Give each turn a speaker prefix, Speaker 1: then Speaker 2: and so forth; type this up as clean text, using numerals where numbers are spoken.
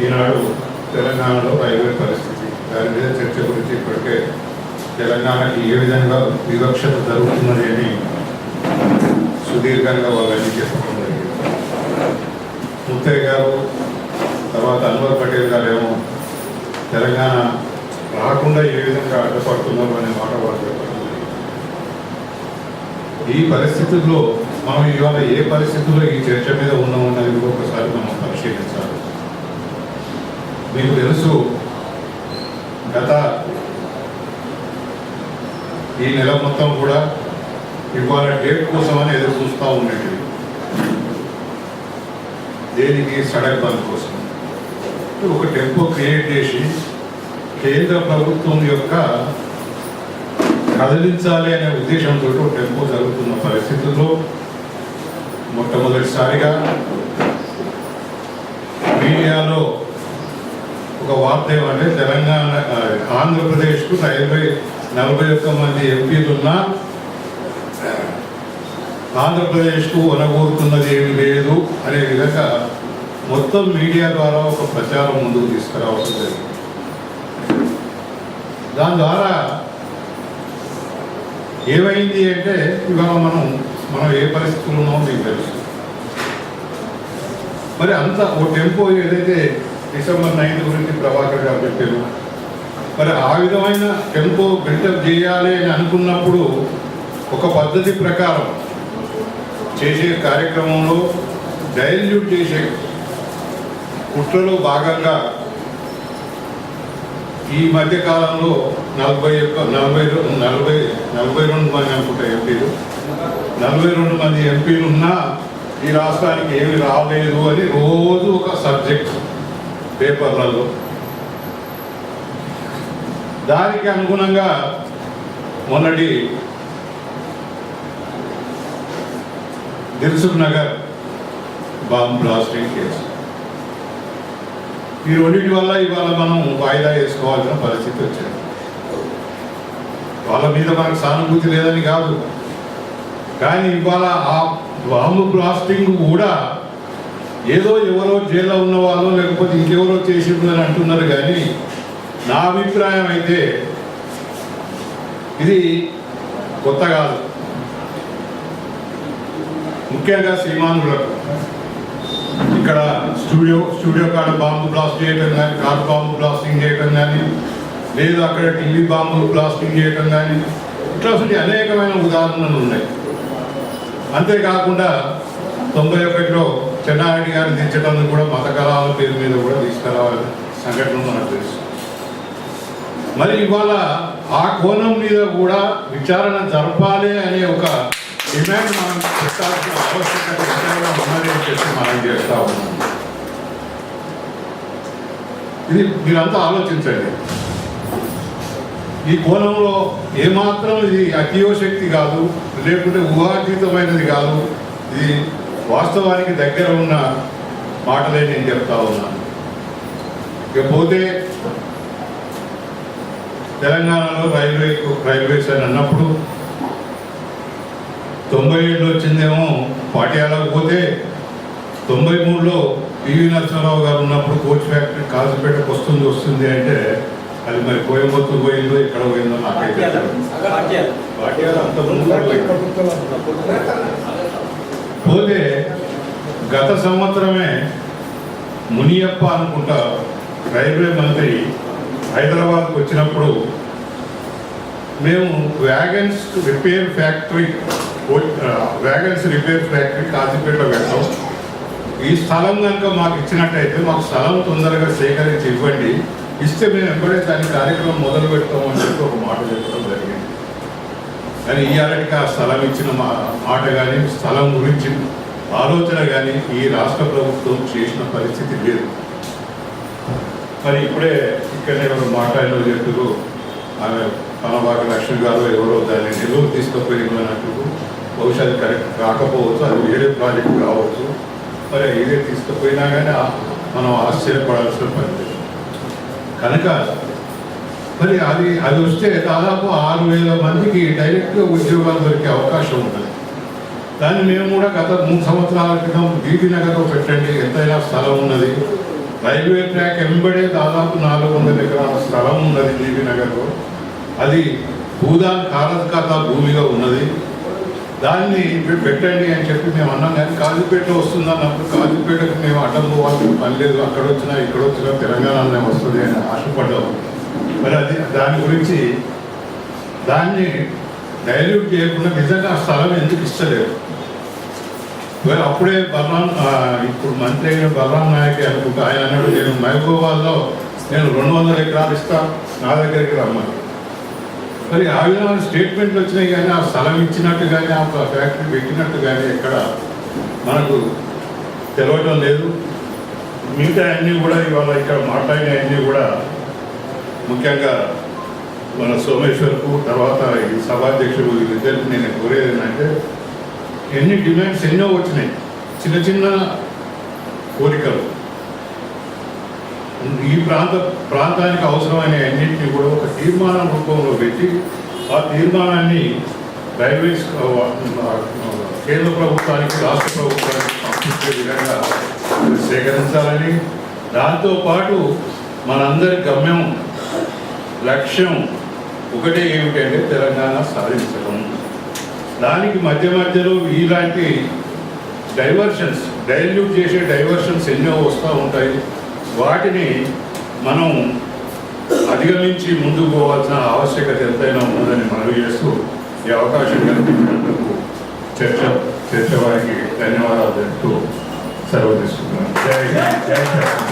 Speaker 1: ఈనాడు తెలంగాణలో రైల్వే పరిస్థితి దాని మీద చర్చ గురించి ఇప్పటికే తెలంగాణకి ఏ విధంగా వివక్షత జరుగుతున్నది అని సుదీర్ఘంగా వాళ్ళని చెప్పడం జరిగింది. ముత్తయ్య గారు తర్వాత అన్వర్ పటేల్ గారు ఏమో తెలంగాణ రాకుండా ఏ విధంగా అడ్డపడుతున్నారు అనే మాట వాళ్ళు చెప్పడం జరిగింది. ఈ పరిస్థితుల్లో మనం ఇవాళ ఏ పరిస్థితుల్లో ఈ చర్చ మీద ఉన్నామన్నది ఒకసారి మనం పరిశీలించాలి. మీకు తెలుసు, గత ఈ నెల మొత్తం కూడా ఇవాళ డేట్ కోసమని ఎదురు చూస్తూ ఉన్నట్టు. దేనికి? సడక్ బంద్ కోసం ఒక టెంపో క్రియేట్ చేసి కేంద్ర ప్రభుత్వం యొక్క కదిలించాలి అనే ఉద్దేశంతో టెంపో జరుగుతున్న పరిస్థితుల్లో మొట్టమొదటిసారిగా మీడియాలో ఒక వార్త ఏమంటే తెలంగాణ ఆంధ్రప్రదేశ్కు 41 మంది ఎంపీలున్నా ఆంధ్రప్రదేశ్కు వనగూరుతున్నది ఏమి లేదు అనే విధంగా మొత్తం మీడియా ద్వారా ఒక ప్రచారం ముందుకు తీసుకురావాల్సి జరిగింది. దాని ద్వారా ఏమైంది అంటే ఇవాళ మనం ఏ పరిస్థితుల్లో ఉన్నామో మీకు తెలుసు. మరి అంత ఓ టెంపో ఏదైతే December 9 గురించి ప్రభాకర్ గారు చెప్పారు, మరి ఆ విధమైన టెంపో బిల్డప్ చేయాలి అని అనుకున్నప్పుడు ఒక పద్ధతి ప్రకారం చేసే కార్యక్రమంలో డైల్యూట్ చేసే కుట్రలో భాగంగా ఈ మధ్య కాలంలో 42 మంది అనుకుంటా ఎంపీలు, 42 మంది ఎంపీలు ఉన్నా ఈ రాష్ట్రానికి ఏమి రాలేదు అని రోజు ఒక సబ్జెక్ట్ పేపర్లలో. దానికి అనుగుణంగా మొన్నటి Dilsukh Nagar bomb blasting case, ఈ రెండింటి వల్ల ఇవాళ మనం వాయిదా వేసుకోవాల్సిన పరిస్థితి వచ్చింది. వాళ్ళ మీద మనకు సానుభూతి లేదని కాదు, కానీ ఇవాళ ఆ బాంబు బ్లాస్టింగ్ కూడా ఏదో ఎవరో జైల్లో ఉన్న వాళ్ళు లేకపోతే ఇంకెవరో చేసిందని అంటున్నారు. కానీ నా అభిప్రాయం అయితే ఇది కొత్త కాదు. ముఖ్యంగా శ్రీమానులకు ఇక్కడ స్టూడియో కాడ బాంబు బ్లాస్ట్ చేయటం కానీ, కార్ బాంబు బ్లాస్టింగ్ చేయటం కానీ, లేదు అక్కడ టీవీ బాంబులు బ్లాస్టింగ్ చేయటం కానీ, ఇట్లా అనేకమైన ఉదాహరణలు ఉన్నాయి. అంతేకాకుండా 91లో చెన్నారెడ్డి గారిని దించడం కూడా మత కళాల పేరు మీద కూడా తీసుకురావాలని సంఘటన మనకు తెలుసు. మరి ఇవాళ ఆ కోణం మీద కూడా విచారణ జరపాలి అనే ఒక డిమాండ్ మనం పెట్టాల్సిన ఆవశ్యకత ఉన్నది అని చెప్పి మనం చేస్తా ఉన్నాం. ఇది మీరంతా ఆలోచించండి. ఈ కోణంలో ఏమాత్రం ఇది అతియోశక్తి కాదు, లేకుంటే ఊహాతీతమైనది కాదు. ఇది వాస్తవానికి దగ్గర ఉన్న మాటలే నేను చెప్తా ఉన్నాను. ఇకపోతే తెలంగాణలో రైల్వేస్ అని అన్నప్పుడు 97లో వచ్చిందేమో పాటియాలకు పోతే, 93లో పివి నరసింహారావు గారు ఉన్నప్పుడు కోచ్ ఫ్యాక్టరీ కాజీపేటకు వస్తుంది అంటే అది మరి కోయంబత్తూరు పోయిందో ఎక్కడ పోయిందో నాకైతే పోతే గత సంవత్సరమే మునియప్ప అనుకుంటా రైల్వే మంత్రి హైదరాబాద్కు వచ్చినప్పుడు మేము వ్యాగన్స్ రిపేర్ ఫ్యాక్టరీ కాజీపేటలో పెట్టాం. ఈ స్థలం కనుక మాకు ఇచ్చినట్టయితే మాకు స్థలం తొందరగా సేకరించి ఇవ్వండి, ఇస్తే మేము వెంబడే దాని కార్యక్రమం మొదలు పెడతామని చెప్పి ఒక మాట చెప్పడం జరిగింది. కానీ ఇవాళకి ఆ స్థలం ఇచ్చిన మాట కానీ, స్థలం గురించి ఆలోచన కానీ ఈ రాష్ట్ర ప్రభుత్వం చేసిన పరిస్థితి లేదు. మరి ఇప్పుడే ఇక్కడనే ఎవరు మాట్లాడిన చెప్తున్నారు, ఆమె పనబాక లక్ష్మి గారు ఎవరో దాన్ని నెల్లూరు తీసుకుపోయినట్టు. బహుశా అది కరెక్ట్ కాకపోవచ్చు, అది వేరే ప్రాజెక్ట్ కావచ్చు. మరి ఏదే తీసుకుపోయినా కానీ మనం ఆశ్చర్యపడాల్సిన పని లేదు. కనుక మరి అది వస్తే దాదాపు 6,000 మందికి డైరెక్ట్గా ఉద్యోగాలు దొరికే అవకాశం ఉంటుంది. దాన్ని మేము కూడా గత 3 సంవత్సరాల క్రితం బీబీ నగర్లో పెట్టండి, ఎంతైనా స్థలం ఉన్నది, రైల్వే ట్రాక్ వెంబడే దాదాపు 400 ఎకరాల స్థలం ఉన్నది జీవీ నగర్లో. అది భూదాన్ కాలకర్త భూమిగా ఉన్నది. దాన్ని పెట్టండి అని చెప్పి మేము అన్నాం, కానీ కాజీపేట వస్తుందన్నప్పుడు కాజీపేటకు మేము అడ్డం పోవాల్సిన పని లేదు, అక్కడ వచ్చినా ఇక్కడ వచ్చినా తెలంగాణలోనే వస్తుంది అని ఆశపడ్డాం. మరి అది దాని గురించి దాన్ని డైల్యూట్ చేయకుండా నిజంగా ఆ స్థలం ఎందుకు ఇస్తలేదు? అప్పుడే ఇప్పుడు మంత్రి అయిన బలరాం నాయక్ అనుకుంటా, ఆయన అన్నాడు నేను మహబూబాబాద్లో నేను 200 ఎకరాలు ఇస్తా, నా దగ్గరికి రమ్మని. మరి ఆ విధమైన స్టేట్మెంట్లు వచ్చినాయి, కానీ ఆ స్థలం ఇచ్చినట్టు కానీ ఆ ఫ్యాక్టరీ పెట్టినట్టు కానీ ఎక్కడ మనకు తెలవటం లేదు. మిగతా అన్నీ కూడా ఇవాళ ఇక్కడ మాట్లాడిన అన్నీ కూడా ముఖ్యంగా మన సోమేశ్వర్కు తర్వాత ఈ సభాధ్యక్షుడు వీళ్ళిద్దరికి నేను కోరేది ఏంటంటే, ఎన్ని డిమాండ్స్ ఎన్నో వచ్చినాయి, చిన్న చిన్న కోరికలు ఈ ప్రాంతానికి అవసరమైన అన్నింటినీ కూడా ఒక తీర్మానం రూపంలో పెట్టి ఆ తీర్మానాన్ని రైల్వేస్ కేంద్ర ప్రభుత్వానికి రాష్ట్ర ప్రభుత్వానికి పంపించే విధంగా సేకరించాలని, దాంతోపాటు మనందరి గమ్యం లక్ష్యం ఒకటే ఏమిటంటే తెలంగాణ సాధించడం. దానికి మధ్య మధ్యలో ఇలాంటి డైవర్షన్స్ డైల్యూట్ చేసే డైవర్షన్స్ ఎన్నో వస్తూ ఉంటాయి. వాటిని మనం అధిగమించి ముందుకు పోవాల్సిన ఆవశ్యకత ఎంతైనా ఉన్నదని మనవి చేస్తూ ఈ అవకాశం కల్పించినందుకు చర్చ వారికి ధన్యవాదాలు తెలుపుతూ సెలవు తీసుకున్నాను. జై హింద్, జై తెలంగాణ.